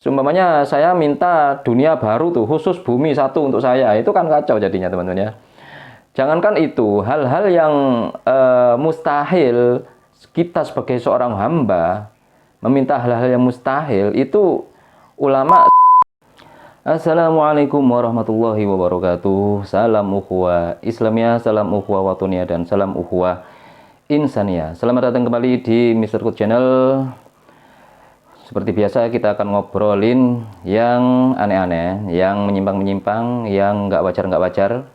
Seumpamanya saya minta dunia baru tuh, khusus bumi satu untuk saya, itu kan kacau jadinya teman-teman ya. Jangankan itu, hal-hal yang mustahil, kita sebagai seorang hamba meminta hal-hal yang mustahil, itu ulama. Assalamualaikum warahmatullahi wabarakatuh. Salam ukhuwah Islamiyah, salam ukhuwah watoniyah, dan salam ukhuwah insaniyah. Selamat datang kembali di Mr. Kut Channel. Seperti biasa kita akan ngobrolin yang aneh-aneh, yang menyimpang-menyimpang, yang nggak wajar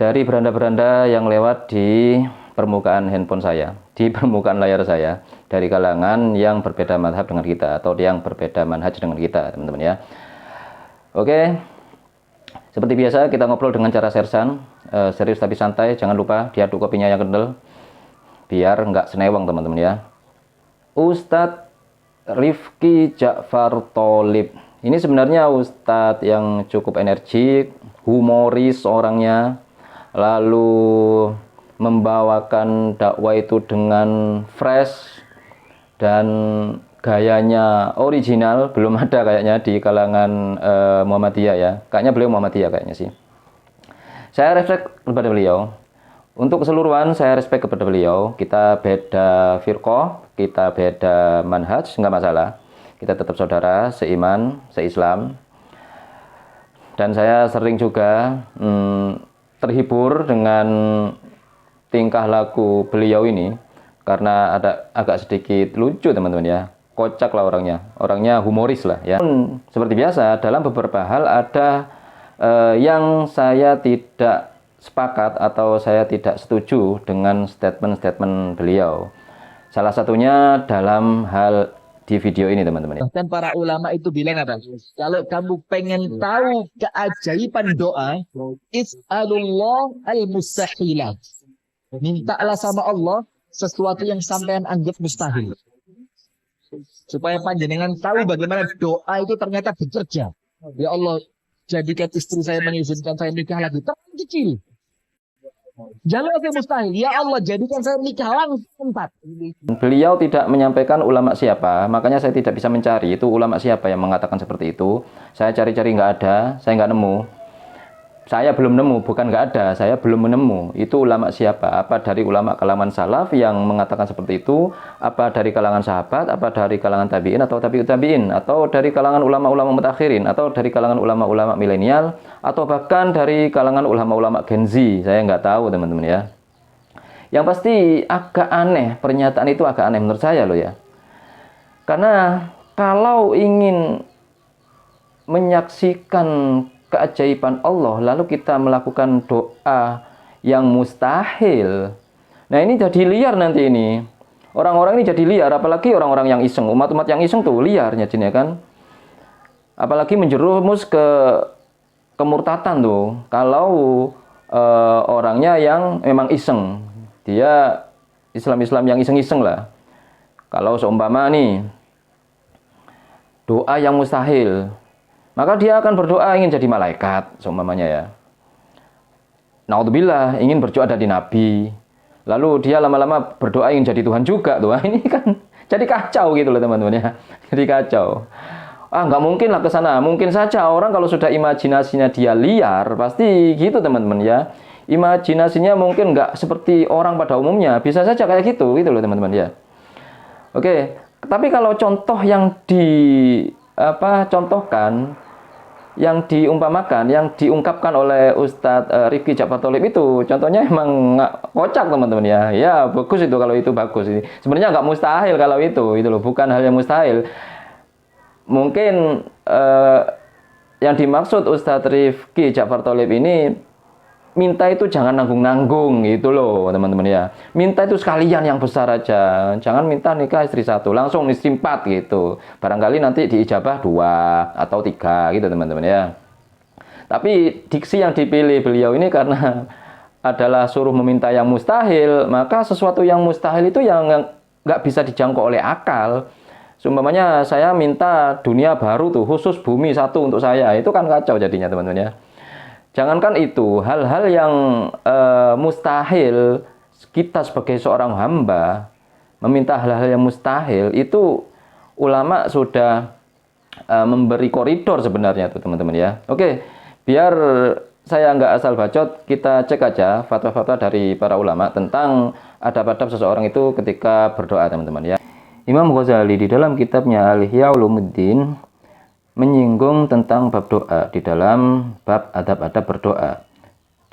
dari beranda-beranda yang lewat di permukaan handphone saya, di permukaan layar saya, dari kalangan yang berbeda mazhab dengan kita atau yang berbeda manhaj dengan kita, teman-teman ya. Oke, seperti biasa kita ngobrol dengan cara sersan, serius tapi santai. Jangan lupa diaduk kopinya yang kental biar nggak senewang, teman-teman ya. Ustadz Rifki Ja'far Tholib ini sebenarnya ustadz yang cukup energik, humoris orangnya, lalu membawakan dakwah itu dengan fresh dan gayanya original. Belum ada kayaknya di kalangan Muhammadiyah ya, kayaknya beliau Muhammadiyah kayaknya sih. Saya respect kepada beliau. Untuk keseluruhan saya respect kepada beliau. Kita beda firqah, kita beda manhaj, nggak masalah. Kita tetap saudara, seiman, seislam. Dan saya sering juga terhibur dengan tingkah laku beliau ini, karena ada agak sedikit lucu, teman-teman ya. Kocak lah orangnya humoris lah ya. Seperti biasa, dalam beberapa hal ada yang saya tidak sepakat atau saya tidak setuju dengan statement-statement beliau. Salah satunya dalam hal di video ini, teman-teman. Bahkan para ulama itu bilang apa? Kalau kamu pengen tahu keajaiban doa, is'alullah al-mustahilat. Mintalah sama Allah sesuatu yang sampean anggap mustahil. Supaya panjenengan tahu bagaimana doa itu ternyata bekerja. Ya Allah, jadikan istri saya mengizinkan saya nikah lagi. Terlalu kecil. Jangan lagi mustahil. Ya Allah, jadikan saya nikah langsung 4. Beliau tidak menyampaikan ulama siapa, makanya saya tidak bisa mencari itu ulama siapa yang mengatakan seperti itu. Saya cari-cari nggak ada, saya nggak nemu. Saya belum nemu, bukan nggak ada, saya belum menemu itu ulama siapa. Apa dari ulama kalangan salaf yang mengatakan seperti itu, apa dari kalangan sahabat, apa dari kalangan tabi'in atau tabi'ut tabi'in, atau dari kalangan ulama-ulama mutakhirin, atau dari kalangan ulama-ulama milenial, atau bahkan dari kalangan ulama-ulama Gen Z. Saya nggak tahu, teman-teman ya. Yang pasti agak aneh, pernyataan itu agak aneh menurut saya loh ya. Karena kalau ingin menyaksikan keajaiban Allah, lalu kita melakukan doa yang mustahil. Nah ini jadi liar nanti ini. Orang-orang ini jadi liar, apalagi orang-orang yang iseng. Umat-umat yang iseng tuh liarnya ya kan. Apalagi menjerumus ke kemurtatan tuh. Kalau orangnya yang memang iseng. Dia Islam-Islam yang iseng-iseng lah. Kalau seumpama nih doa yang mustahil, maka dia akan berdoa ingin jadi malaikat, seumpamanya ya. Naudzubillah, ingin berdoa jadi nabi. Lalu dia lama-lama berdoa ingin jadi Tuhan juga tuh. Ini kan jadi kacau gitu loh, teman-teman ya. Jadi kacau. Nggak mungkin lah ke sana. Mungkin saja orang kalau sudah imajinasinya dia liar, pasti gitu, teman-teman ya. Imajinasinya mungkin nggak seperti orang pada umumnya. Bisa saja kayak gitu loh, teman-teman ya. Oke, tapi kalau contoh yang contohkan, yang diumpamakan, yang diungkapkan oleh Ustadz Rifki Ja'far Tholib itu, contohnya emang nggak kocak, teman-teman ya. Ya bagus itu kalau itu bagus. Sebenarnya nggak mustahil kalau itu loh, bukan hal yang mustahil. Mungkin yang dimaksud Ustadz Rifki Ja'far Tholib ini minta itu jangan nanggung-nanggung gitu loh, teman-teman ya. Minta itu sekalian yang besar aja. Jangan minta nikah istri 1, langsung istri 4 gitu. Barangkali nanti diijabah 2 atau 3 gitu, teman-teman ya. Tapi diksi yang dipilih beliau ini karena adalah suruh meminta yang mustahil, maka sesuatu yang mustahil itu yang nggak bisa dijangkau oleh akal. Seumpamanya saya minta dunia baru tuh, khusus bumi 1 untuk saya, itu kan kacau jadinya, teman-teman ya. Jangankan itu, hal-hal yang mustahil, kita sebagai seorang hamba meminta hal-hal yang mustahil, itu ulama sudah memberi koridor sebenarnya tuh teman-teman ya. Oke, biar saya nggak asal bacot, kita cek aja fatwa-fatwa dari para ulama tentang adab-adab seseorang itu ketika berdoa teman-teman ya. Imam Ghazali di dalam kitabnya Al-Ihya Ulumuddin menyinggung tentang bab doa di dalam bab adab-adab berdoa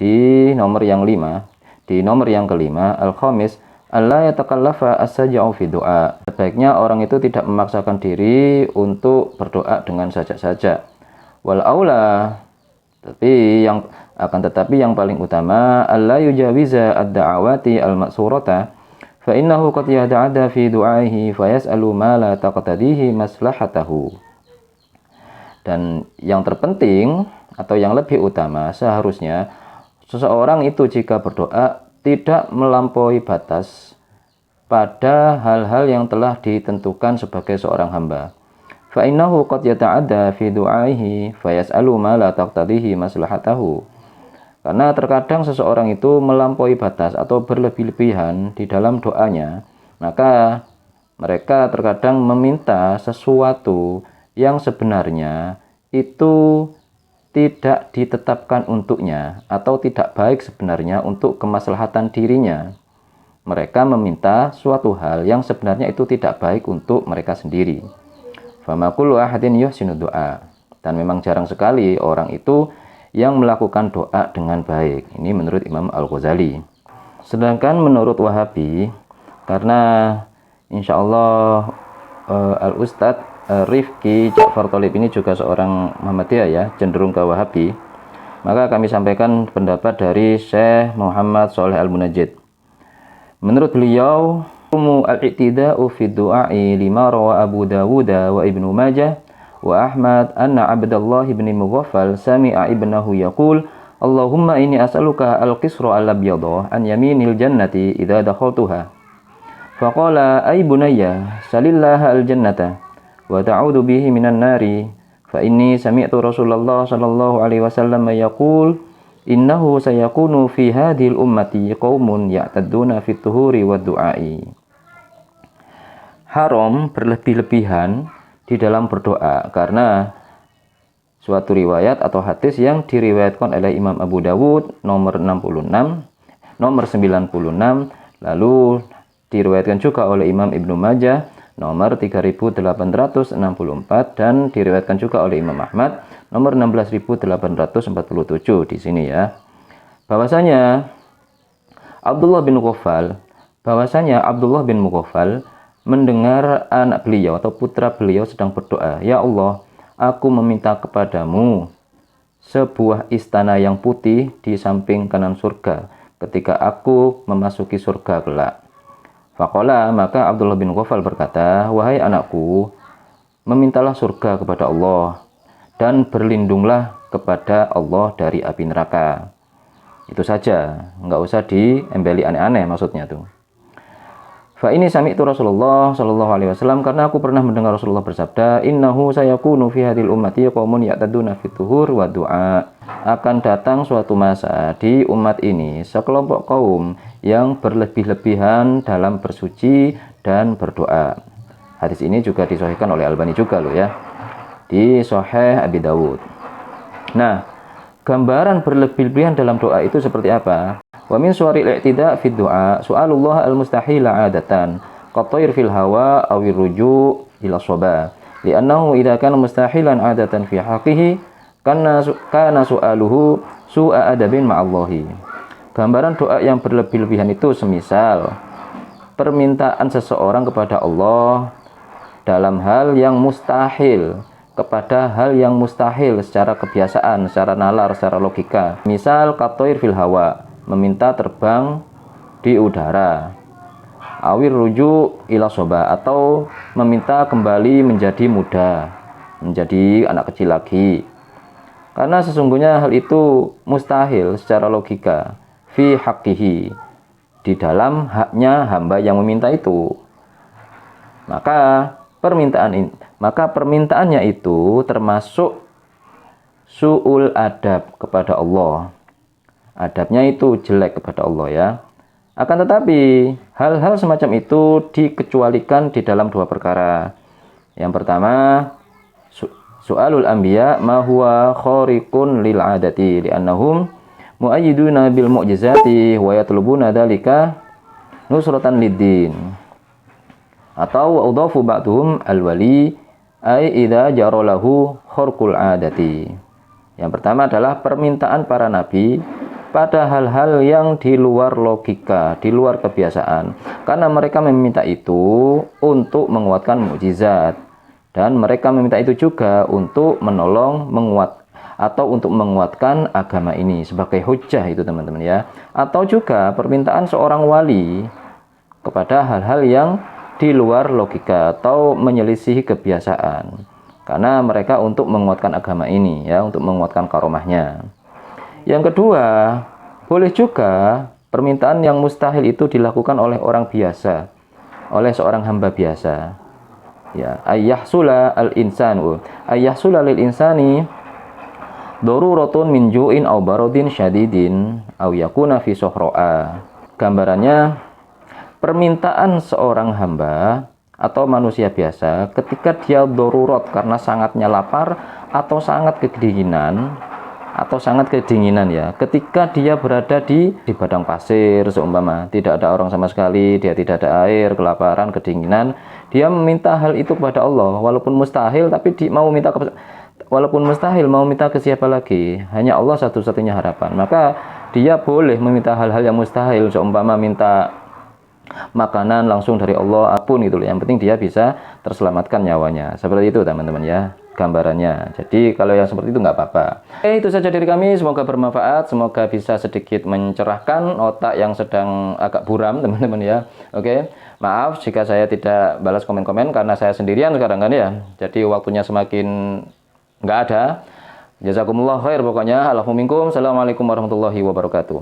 di nomor yang 5, di nomor yang kelima, al-khamis, alla yatakallafa as-saja'u fi doa. Sebaiknya orang itu tidak memaksakan diri untuk berdoa dengan sajak-sajak. Wal aula, tetapi yang paling utama, alla yujawiza ad-da'awati al-maksurata fa innahu qad yata'adda fi du'aihi fa yas'alu ma la taqtadihi maslahatahu. Dan yang terpenting atau yang lebih utama, seharusnya seseorang itu jika berdoa tidak melampaui batas pada hal-hal yang telah ditentukan sebagai seorang hamba. Fa innahu qad yata'adda fi du'aihi fa yas'alu ma la taqtadihi maslahatahu. Karena terkadang seseorang itu melampaui batas atau berlebih-lebihan di dalam doanya, maka mereka terkadang meminta sesuatu yang sebenarnya itu tidak ditetapkan untuknya atau tidak baik sebenarnya untuk kemaslahatan dirinya. Mereka meminta suatu hal yang sebenarnya itu tidak baik untuk mereka sendiri. Fama kullu ahadin yuhsinu du'a. Dan memang jarang sekali orang itu yang melakukan doa dengan baik. Ini menurut Imam Al-Ghazali. Sedangkan menurut Wahabi, karena insya Allah Al-Ustadz Rifki Ja'far Tholib ini juga seorang Muhammadiyah ya, cenderung ke Wahabi, maka kami sampaikan pendapat dari Syekh Muhammad Shalih Al-Munajjid. Menurut beliau, al-i'tida'u fi du'a'i lima rawa Abu Dawud wa Ibnu Majah wa Ahmad anna Abdullah bin Mughaffal sami'a ibnahu yaqul Allahumma inni as'aluka al-qisra al-abyadha an yaminil jannati idza dakhaltuha. Faqala ay bunayya salillaha al-jannata wa ta'udzu bihi minan nari fa inni sami'tu Rasulullah sallallahu alaihi wasallam yaqul innahu sayakunu fi hadhil ummati qaumun ya'tadduna fit tuhuri wad du'ai. Haram berlebih-lebihan di dalam berdoa karena suatu riwayat atau hadis yang diriwayatkan oleh Imam Abu Dawud nomor 66, nomor 96, lalu diriwayatkan juga oleh Imam Ibnu Majah nomor 3864 dan diriwayatkan juga oleh Imam Ahmad nomor 16847 di sini ya. Bahwasanya Abdullah bin Mughaffal mendengar anak beliau atau putra beliau sedang berdoa, "Ya Allah, aku meminta kepadamu sebuah istana yang putih di samping kanan surga ketika aku memasuki surga kelak." Faqala, maka Abdullah bin Mughaffal berkata, "Wahai anakku, memintalah surga kepada Allah dan berlindunglah kepada Allah dari api neraka." Itu saja, nggak usah diembeli aneh-aneh maksudnya tuh. Fa ini sami'tu Rasulullah sallallahu alaihi wasallam, karena aku pernah mendengar Rasulullah bersabda, "Innahu sayakunu fi hadhil ummati qaumun ya'taduna fit tuhur wa du'a." Akan datang suatu masa di umat ini sekelompok kaum yang berlebih-lebihan dalam bersuci dan berdoa. Hadis ini juga disahihkan oleh Albani juga loh ya, di Sahih Abi Dawud. Nah, gambaran berlebih-lebihan dalam doa itu seperti apa? Wa min suwaril i'tida' fi du'a su'alullah al-mustahila 'adatan qatayr fil hawa aw ruju' ila shaba li'annahu idza kana mustahilan 'adatan fi haqqihi kana su'aluhu su'a adabin ma'allahi. Gambaran doa yang berlebih-lebihan itu semisal permintaan seseorang kepada Allah dalam hal yang mustahil, kepada hal yang mustahil secara kebiasaan, secara nalar, secara logika. Misal qatayr fil hawa, meminta terbang di udara, awir ruju ila soba, atau meminta kembali menjadi muda, menjadi anak kecil lagi, karena sesungguhnya hal itu mustahil secara logika, fi haqqihi, di dalam haknya hamba yang meminta itu. Maka permintaannya itu termasuk su'ul adab kepada Allah. Adabnya itu jelek kepada Allah ya. Akan tetapi hal-hal semacam itu dikecualikan di dalam dua perkara. Yang pertama, su'alul anbiya ma huwa khariqun lil 'adati li'annahum mu'ayyiduna bil mu'jizati wa yatlubuna dzalika nusratan lid-din. Atau udhafu ba'dhum al-wali ay idza jara lahu kharqul 'adati. Yang pertama adalah permintaan para nabi pada hal-hal yang di luar logika, di luar kebiasaan. Karena mereka meminta itu untuk menguatkan mukjizat. Dan mereka meminta itu juga untuk menolong, atau untuk menguatkan agama ini sebagai hujjah itu teman-teman ya. Atau juga permintaan seorang wali kepada hal-hal yang di luar logika atau menyelisihi kebiasaan. Karena mereka untuk menguatkan agama ini ya, untuk menguatkan karomahnya. Yang kedua, boleh juga permintaan yang mustahil itu dilakukan oleh orang biasa, oleh seorang hamba biasa. Ya, ayyahsula al-insanu, ayyahsula lil insani daruratun min ju'in aw baradin syadidin aw yakuna fi suhra'a. Gambarannya, permintaan seorang hamba atau manusia biasa ketika dia darurat karena sangatnya lapar atau sangat kedinginan ya, ketika dia berada di padang pasir seumpama, tidak ada orang sama sekali, dia tidak ada air, kelaparan, kedinginan, dia meminta hal itu kepada Allah, walaupun mustahil mau minta ke siapa lagi? Hanya Allah satu-satunya harapan. Maka dia boleh meminta hal-hal yang mustahil, seumpama minta makanan langsung dari Allah, apapun itu, yang penting dia bisa terselamatkan nyawanya. Seperti itu teman-teman ya gambarannya. Jadi kalau yang seperti itu nggak apa-apa. Oke, itu saja dari kami, semoga bermanfaat, semoga bisa sedikit mencerahkan otak yang sedang agak buram teman-teman ya. Oke, maaf jika saya tidak balas komen-komen karena saya sendirian sekarang kan ya, jadi waktunya semakin nggak ada. Jazakumullah khair pokoknya. Alhamdulillah. Assalamualaikum warahmatullahi wabarakatuh.